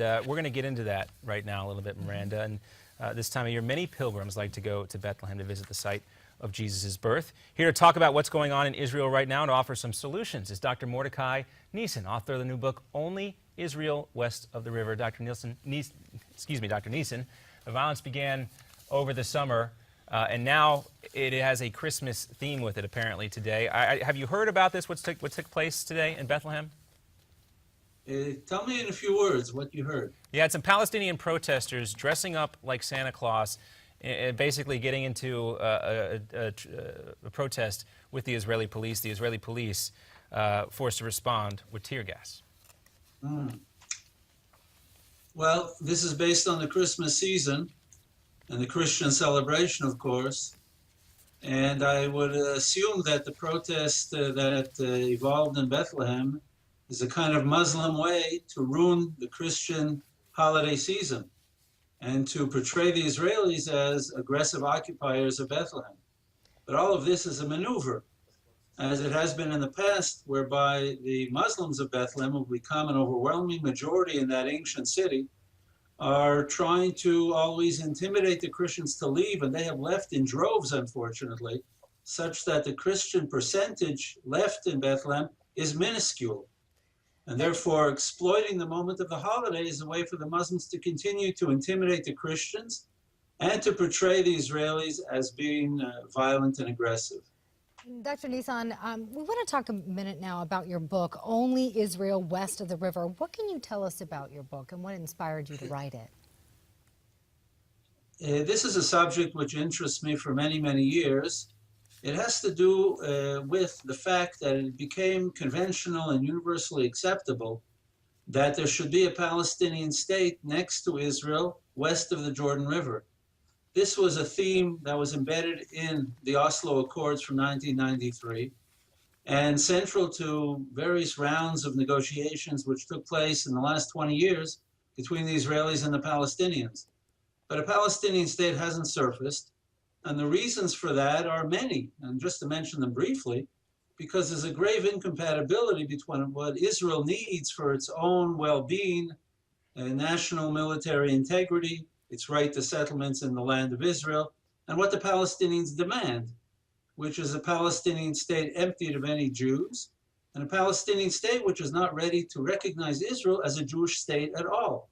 We're going to get into that right now a little bit, Miranda. And this time of year, many pilgrims like to go to Bethlehem to visit the site of Jesus' birth. Here to talk about what's going on in Israel right now and to offer some solutions is Dr. Mordechai Nisan, author of the new book, Only Israel West of the River. Dr. Nisan, the violence began over the summer, and now it has a Christmas theme with it, apparently, today. Have you heard about this, what took place today in Bethlehem? Tell me in a few words what you heard. Yeah, it's some Palestinian protesters dressing up like Santa Claus, basically getting into a protest with the Israeli police. The Israeli police forced to respond with tear gas. Well, this is based on the Christmas season and the Christian celebration, of course. And I would assume that the protest that evolved in Bethlehem is a kind of Muslim way to ruin the Christian holiday season and to portray the Israelis as aggressive occupiers of Bethlehem. But all of this is a maneuver, as it has been in the past, whereby the Muslims of Bethlehem, who become an overwhelming majority in that ancient city, are trying to always intimidate the Christians to leave, and they have left in droves, unfortunately, such that the Christian percentage left in Bethlehem is minuscule. And therefore, exploiting the moment of the holiday is a way for the Muslims to continue to intimidate the Christians and to portray the Israelis as being violent and aggressive. Dr. Nisan, we want to talk a minute now about your book, Only Israel West of the River. What can you tell us about your book and what inspired you to write it? This is a subject which interests me for many, many years. It has to do with the fact that it became conventional and universally acceptable that there should be a Palestinian state next to Israel, west of the Jordan River. This was a theme that was embedded in the Oslo Accords from 1993 and central to various rounds of negotiations which took place in the last 20 years between the Israelis and the Palestinians. But a Palestinian state hasn't surfaced. And the reasons for that are many, and just to mention them briefly, because there's a grave incompatibility between what Israel needs for its own well-being, national military integrity, its right to settlements in the land of Israel, and what the Palestinians demand, which is a Palestinian state emptied of any Jews, and a Palestinian state which is not ready to recognize Israel as a Jewish state at all.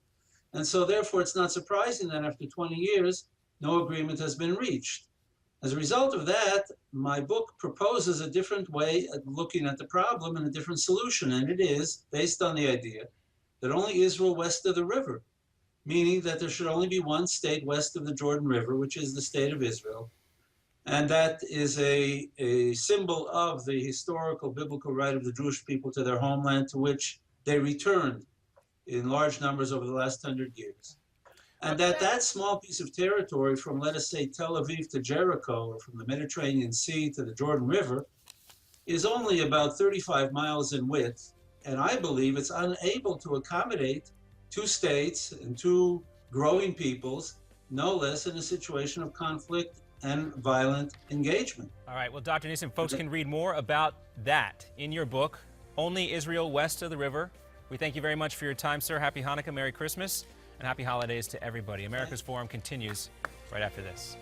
And so therefore it's not surprising that after 20 years, no agreement has been reached. As a result of that, my book proposes a different way of looking at the problem and a different solution, and it is based on the idea that only Israel west of the river, meaning that there should only be one state west of the Jordan River, which is the state of Israel, and that is a symbol of the historical biblical right of the Jewish people to their homeland, to which they returned in large numbers over the last 100 years. And that small piece of territory from, let us say, Tel Aviv to Jericho, or from the Mediterranean Sea to the Jordan River, is only about 35 miles in width. And I believe it's unable to accommodate two states and two growing peoples, no less in a situation of conflict and violent engagement. All right, well, Dr. Nisan, folks can read more about that in your book, Only Israel West of the River. We thank you very much for your time, sir. Happy Hanukkah, Merry Christmas, and happy holidays to everybody. America's Forum continues right after this.